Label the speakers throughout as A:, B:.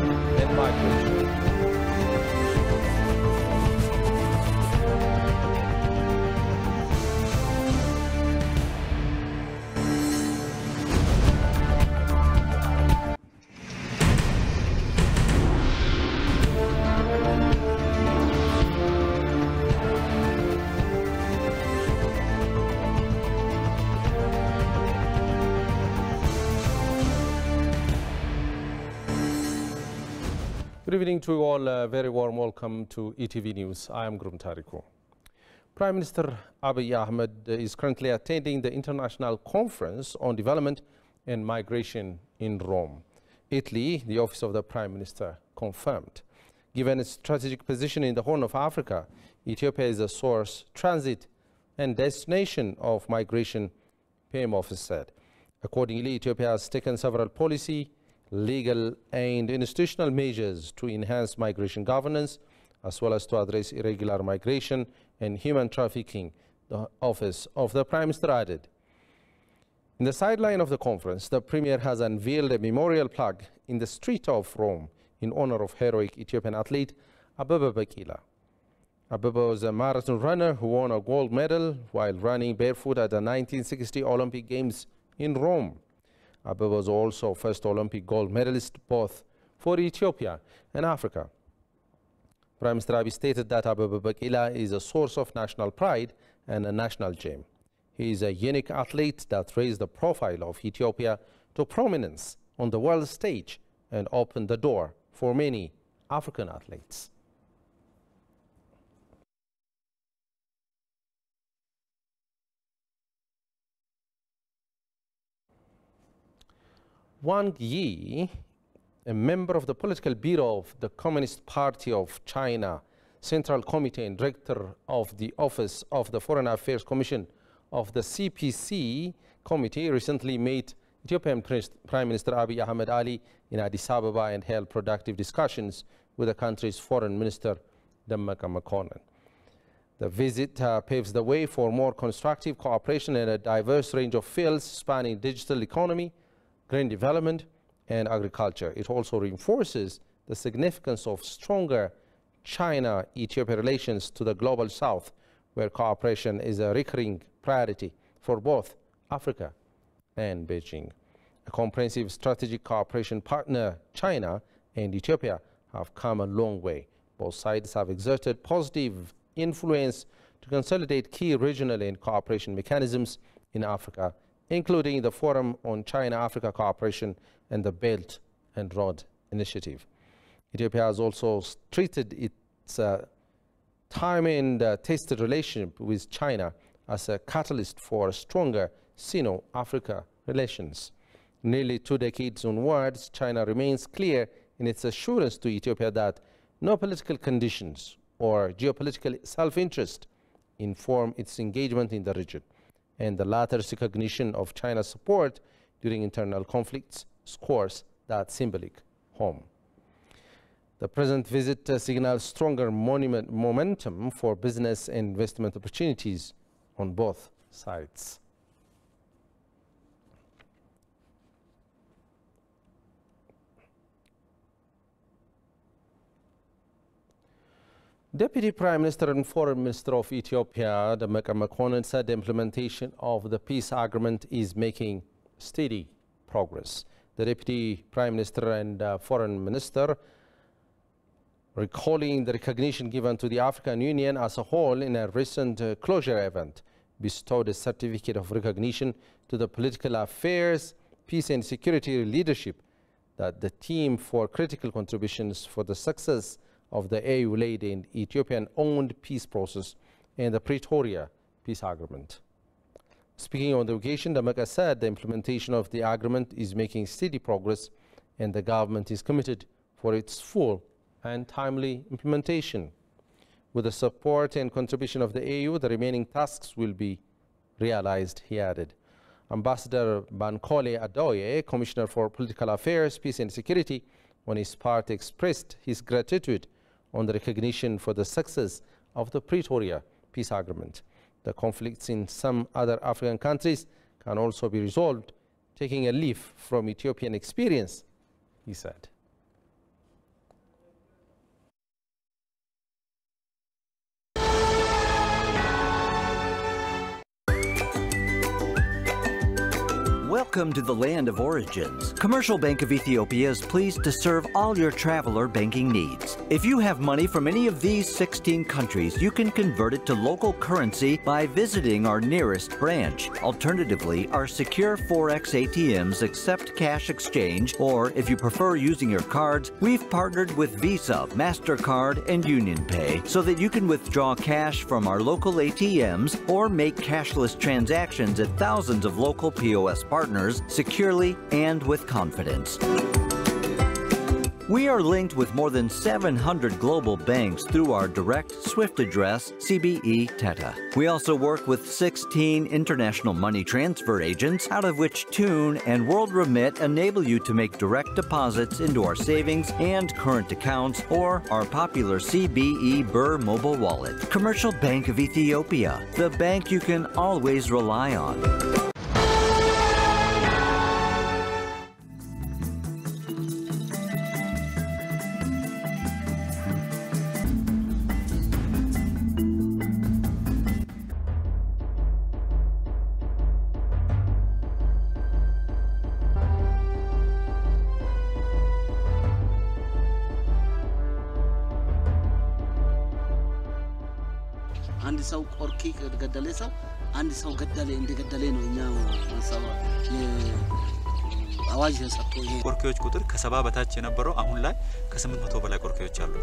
A: and migration. Good evening to you all. A very warm welcome to ETV News. I am Grum Tariku. Prime Minister Abiy Ahmed is currently attending the International Conference on Development and Migration in Rome, Italy, the office of the Prime Minister confirmed. Given its strategic position in the Horn of Africa, Ethiopia is a source, transit and destination of migration, PM office said. Accordingly, Ethiopia has taken several policy, legal and institutional measures to enhance migration governance, as well as to address irregular migration and human trafficking, the office of the Prime Minister added. In the sideline of the conference, the Premier has unveiled a memorial plaque in the street of Rome in honor of heroic Ethiopian athlete Abebe Bikila. Abebe was a marathon runner who won a gold medal while running barefoot at the 1960 Olympic Games in Rome. Abebe was also first Olympic gold medalist both for Ethiopia and Africa. Prime Minister Abiy stated that Abebe Bikila is a source of national pride and a national gem. He is a unique athlete that raised the profile of Ethiopia to prominence on the world stage and opened the door for many African athletes. Wang Yi, a member of the political bureau of the Communist Party of China, Central Committee and director of the Office of the Foreign Affairs Commission of the CPC Committee, recently met Ethiopian Prime Minister Abiy Ahmed Ali in Addis Ababa and held productive discussions with the country's Foreign Minister, Dammaka Makonnen. The visit paves the way for more constructive cooperation in a diverse range of fields spanning digital economy, green development and agriculture. It also reinforces the significance of stronger China-Ethiopia relations to the global south, where cooperation is a recurring priority for both Africa and Beijing. A comprehensive strategic cooperation partner, China and Ethiopia, have come a long way. Both sides have exerted positive influence to consolidate key regional and cooperation mechanisms in Africa, including the Forum on China-Africa Cooperation and the Belt and Road Initiative. Ethiopia has also treated its time and tested relationship with China as a catalyst for stronger Sino-Africa relations. Nearly 2 decades onwards, China remains clear in its assurance to Ethiopia that no political conditions or geopolitical self-interest inform its engagement in the region, and the latter's recognition of China's support during internal conflicts scores that symbolic home. The present visit signals stronger momentum for business and investment opportunities on both sides. Deputy Prime Minister and Foreign Minister of Ethiopia, Dammaka Makonnen, said the implementation of the peace agreement is making steady progress. The Deputy Prime Minister and Foreign Minister, recalling the recognition given to the African Union as a whole in a recent closure event, bestowed a certificate of recognition to the political affairs, peace and security leadership that the team for critical contributions for the success of the AU-led and Ethiopian-owned peace process and the Pretoria peace agreement. Speaking on the occasion, Dammaka said the implementation of the agreement is making steady progress and the government is committed for its full and timely implementation. With the support and contribution of the AU, the remaining tasks will be realized, he added. Ambassador Bankole Adoye, Commissioner for Political Affairs, Peace and Security, on his part expressed his gratitude on the recognition for the success of the Pretoria peace agreement. The conflicts in some other African countries can also be resolved, taking a leaf from Ethiopian experience, he said.
B: Welcome to the land of origins. Commercial Bank of Ethiopia is pleased to serve all your traveler banking needs. If you have money from any of these 16 countries, you can convert it to local currency by visiting our nearest branch. Alternatively, our secure Forex ATMs accept cash exchange, or if you prefer using your cards, we've partnered with Visa, MasterCard, and UnionPay so that you can withdraw cash from our local ATMs or make cashless transactions at thousands of local POS partners securely and with confidence. We are linked with more than 700 global banks through our direct SWIFT address, CBE Teta. We also work with 16 international money transfer agents, out of which Tune and WorldRemit enable you to make direct deposits into our savings and current accounts or our popular CBE Burr mobile wallet. Commercial Bank of Ethiopia, the bank you can always rely on.
C: አንድ ሰው ቆርኪ ገደለ ሰው አንድ ሰው ገደለ እንደገደለ ነው እኛው ሰው አዋጅ ተሰጥቶ ይሄ ቆርኪዎች ቁጥር ከ70 በታች የነበረው አሁን ላይ ከ800 በላይ ቆርኪዎች አሉ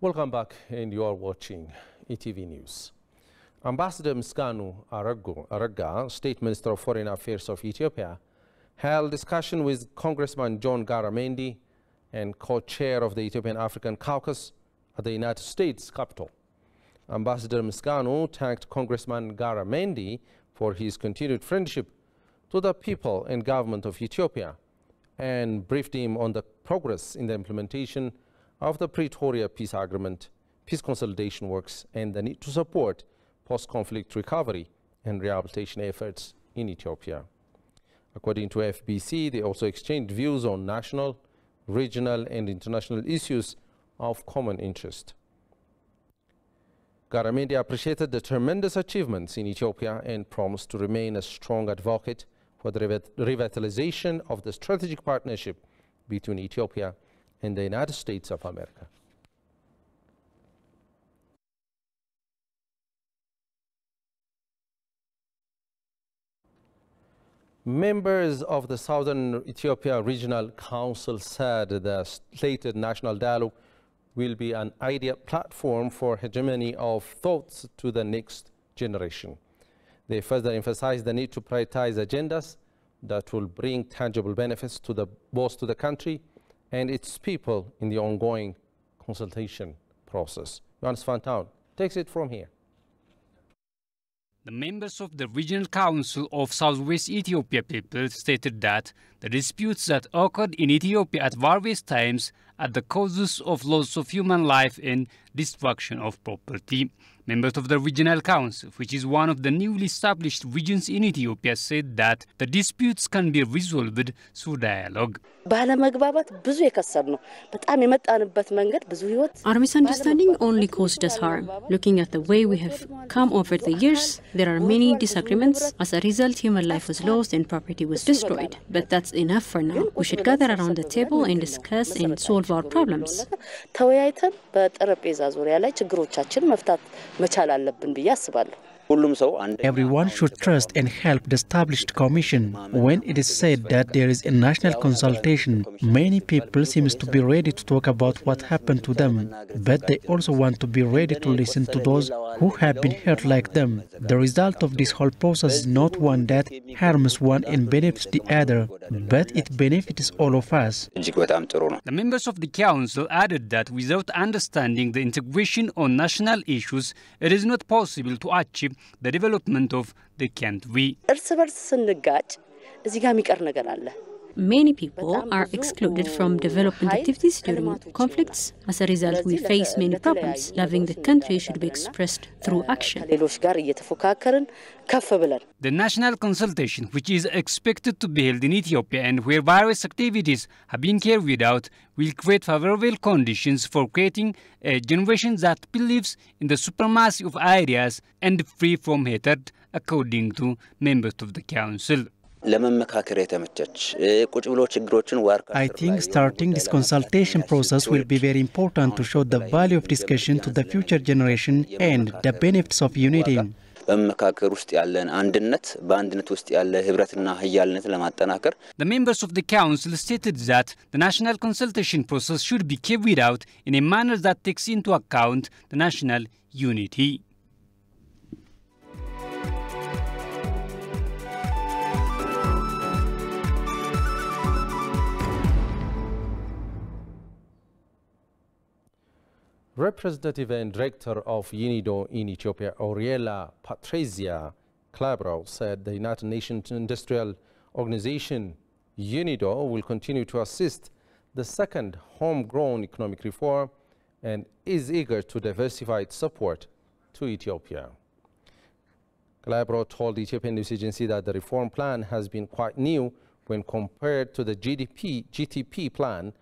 A: Welcome back, and you are watching ETV News. Ambassador Misganu Aragga, State Minister of Foreign Affairs of Ethiopia, held discussion with Congressman John Garamendi and co-chair of the Ethiopian African Caucus at the United States Capitol. Ambassador Misganu thanked Congressman Garamendi for his continued friendship to the people and government of Ethiopia and briefed him on the progress in the implementation of the Pretoria Peace Agreement, peace consolidation works, and the need to support post-conflict recovery and rehabilitation efforts in Ethiopia. According to FBC, they also exchanged views on national, regional, and international issues of common interest. Garamendi appreciated the tremendous achievements in Ethiopia and promised to remain a strong advocate for the revitalization of the strategic partnership between Ethiopia and the United States of America. Members of the Southern Ethiopia Regional Council said the slated national dialogue will be an ideal platform for hegemony of thoughts to the next generation. They further emphasized the need to prioritize agendas that will bring tangible benefits to both to the country and its people in the ongoing consultation process. Johannes van Town takes it from here.
D: The members of the Regional Council of Southwest Ethiopia people stated that the disputes that occurred in Ethiopia at various times are the causes of loss of human life and destruction of property. Members of the Regional Council, which is one of the newly established regions in Ethiopia, said that the disputes can be resolved through dialogue.
E: Our misunderstanding only caused us harm. Looking at the way we have come over the years, there are many disagreements. As a result, human life was lost and property was destroyed. But that's enough for now. We should gather around the table and discuss and solve our problems.
F: Everyone should trust and help the established commission. When it is said that there is a national consultation, many people seem to be ready to talk about what happened to them, but they also want to be ready to listen to those who have been hurt like them. The result of this whole process is not one that harms one and benefits the other, but it benefits all of us.
D: The members of the council added that without understanding the integration on national issues, it is not possible to achieve the development of the country.
E: Many people are excluded from development activities during conflicts. As a result, we face many problems. Loving the country should be expressed through action.
D: The national consultation, which is expected to be held in Ethiopia and where various activities have been carried out, will create favorable conditions for creating a generation that believes in the supremacy of ideas and free from hatred, according to members of the council.
F: I think starting this consultation process will be very important to show the value of discussion to the future generation and the benefits of unity.
D: The members of the council stated that the national consultation process should be carried out in a manner that takes into account the national unity.
A: Representative and Director of UNIDO in Ethiopia, Auriela Patrizia Clabro, said the United Nations Industrial Organization, UNIDO, will continue to assist the second homegrown economic reform and is eager to diversify its support to Ethiopia. Clabro told the Ethiopian News Agency that the reform plan has been quite new when compared to the GTP plan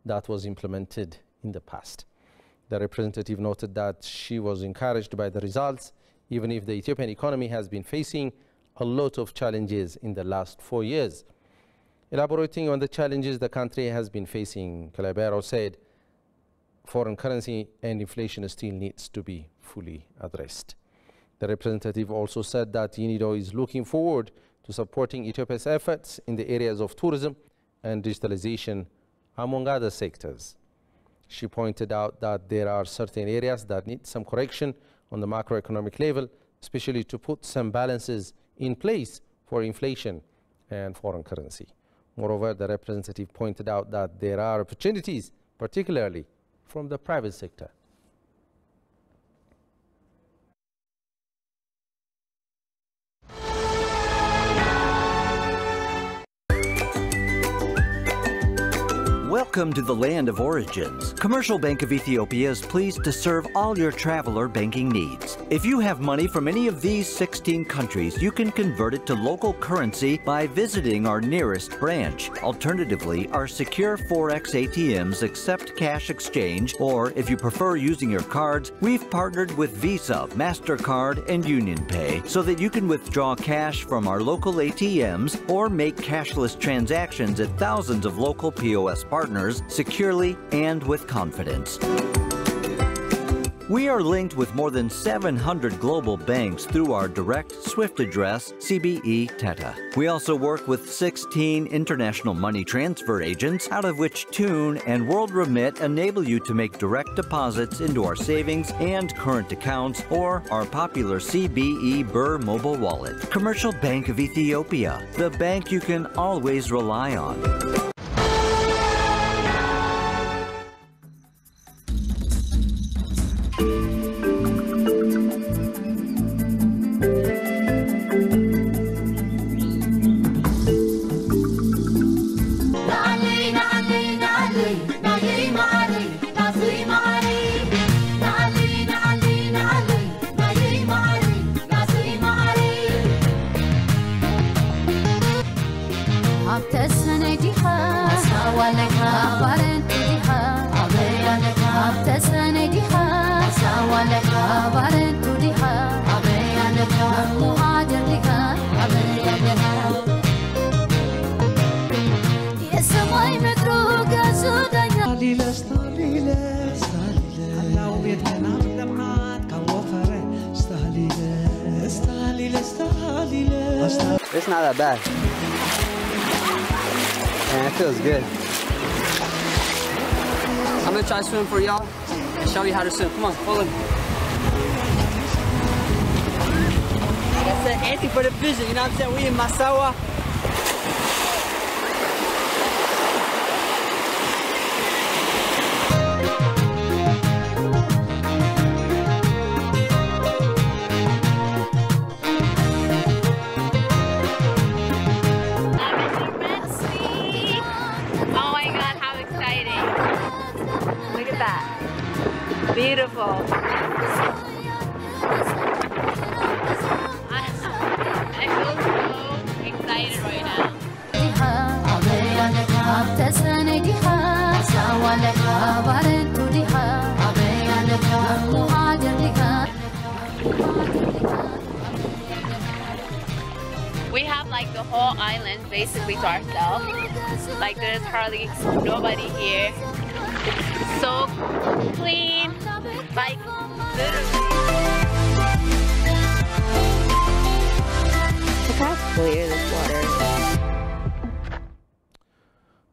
A: that was implemented in the past. The representative noted that she was encouraged by the results, even if the Ethiopian economy has been facing a lot of challenges in the last 4 years. Elaborating on the challenges the country has been facing, Clabro said foreign currency and inflation still needs to be fully addressed. The representative also said that UNIDO is looking forward to supporting Ethiopia's efforts in the areas of tourism and digitalization, among other sectors. She pointed out that there are certain areas that need some correction on the macroeconomic level, especially to put some balances in place for inflation and foreign currency. Moreover, the representative pointed out that there are opportunities, particularly from the private sector.
B: Welcome to the land of origins. Commercial Bank of Ethiopia is pleased to serve all your traveler banking needs. If you have money from any of these 16 countries, you can convert it to local currency by visiting our nearest branch. Alternatively, our secure Forex ATMs accept cash exchange, or if you prefer using your cards, we've partnered with Visa, MasterCard, and UnionPay so that you can withdraw cash from our local ATMs or make cashless transactions at thousands of local POS partners securely and with confidence. We are linked with more than 700 global banks through our direct SWIFT address, CBE Teta. We also work with 16 international money transfer agents, out of which Tune and WorldRemit enable you to make direct deposits into our savings and current accounts or our popular CBE Burr mobile wallet. Commercial Bank of Ethiopia, the bank you can always rely on.
G: It's not that bad. And it feels good. I'm gonna try to swim for y'all and show you how to swim. Come on, follow me. Like I said, anything for the vision, you know what I'm saying? We in Massawa.
H: Beautiful. I'm so excited right now. We have like the whole island basically to ourselves. Like there's hardly nobody here. It's so clean. Like, literally. Look how clear this water is.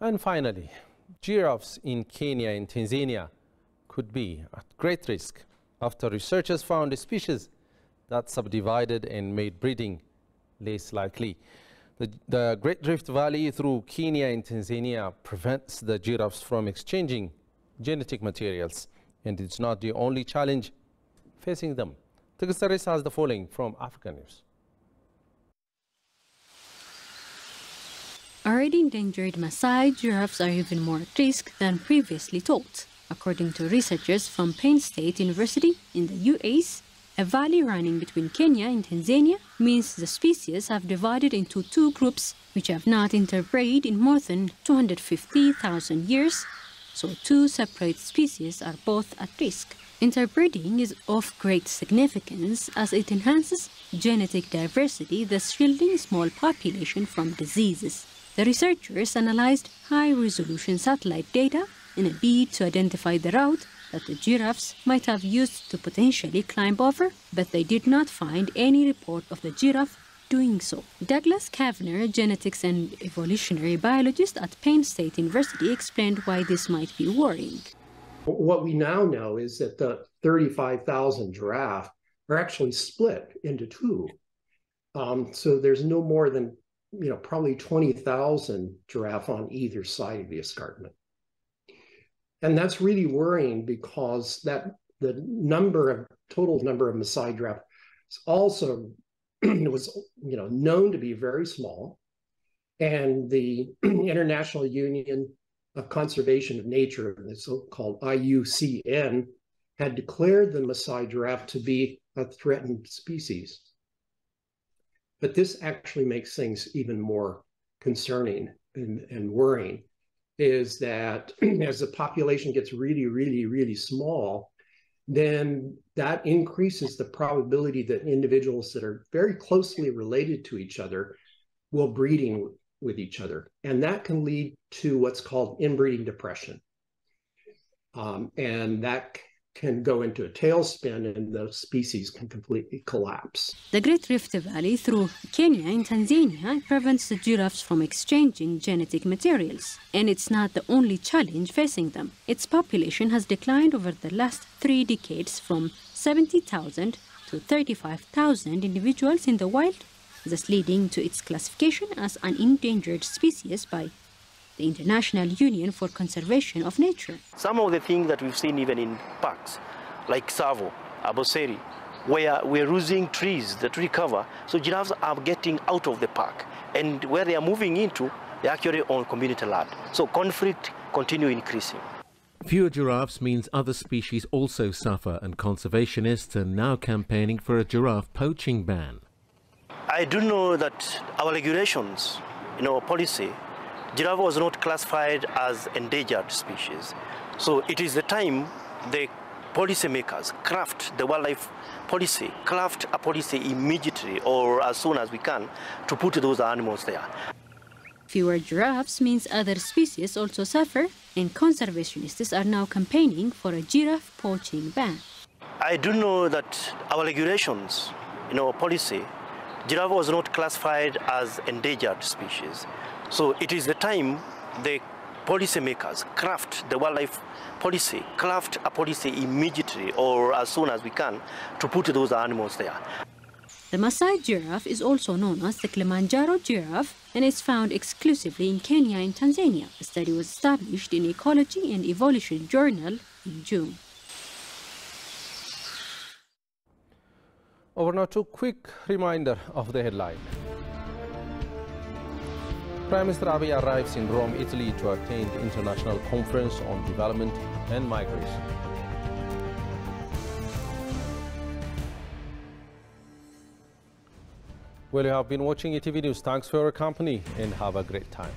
A: And finally, giraffes in Kenya and Tanzania could be at great risk after researchers found a species that subdivided and made breeding less likely. The Great Rift Valley through Kenya and Tanzania prevents the giraffes from exchanging genetic materials. And it's not the only challenge facing them. Tigis has the following from Africa News.
E: Already endangered Maasai giraffes are even more at risk than previously thought. According to researchers from Penn State University in the US, a valley running between Kenya and Tanzania means the species have divided into two groups which have not interbred in more than 250,000 years. So two separate species are both at risk. Interbreeding is of great significance as it enhances genetic diversity, thus shielding small population from diseases. The researchers analyzed high-resolution satellite data in a bid to identify the route that the giraffes might have used to potentially climb over, but they did not find any report of the giraffe doing so. Douglas Kavanagh, genetics and evolutionary biologist at Penn State University, explained why this might be worrying.
I: What we now know is that the 35,000 giraffe are actually split into two. So there's no more than, probably 20,000 giraffe on either side of the escarpment. And that's really worrying because the total number of Maasai giraffe is also was known to be very small, and the International Union of Conservation of Nature, the so-called IUCN, had declared the Maasai giraffe to be a threatened species. But this actually makes things even more concerning and worrying, is that as the population gets really, really, really small, then that increases the probability that individuals that are very closely related to each other will breeding with each other. And that can lead to what's called inbreeding depression. And that can go into a tailspin and the species can completely collapse.
E: The Great Rift Valley through Kenya and Tanzania prevents the giraffes from exchanging genetic materials. And it's not the only challenge facing them. Its population has declined over the last 3 decades from 70,000 to 35,000 individuals in the wild, thus leading to its classification as an endangered species by the International Union for Conservation of Nature.
J: Some of the things that we've seen even in parks, like Tsavo, Amboseli, where we're losing trees, the tree cover, so giraffes are getting out of the park. And where they are moving into, they're actually on community land. So conflict continue increasing.
K: Fewer giraffes means other species also suffer, and conservationists are now campaigning for a giraffe poaching ban.
J: I do know that our regulations, policy, giraffe was not classified as endangered species. So it is the time the policymakers craft the wildlife policy, craft a policy immediately or as soon as we can to put those animals there.
E: Fewer giraffes means other species also suffer, and conservationists are now campaigning for a giraffe poaching ban.
J: I do know that our regulations, policy, giraffe was not classified as endangered species. So it is the time the policymakers craft the wildlife policy, craft a policy immediately or as soon as we can to put those animals there.
E: The Maasai giraffe is also known as the Kilimanjaro giraffe and is found exclusively in Kenya and Tanzania. The study was established in Ecology and Evolution Journal in June.
A: Over now to a quick reminder of the headline. Prime Minister Abiy arrives in Rome, Italy to attend the International Conference on Development and Migration. Well, you have been watching ETV News. Thanks for your company and have a great time.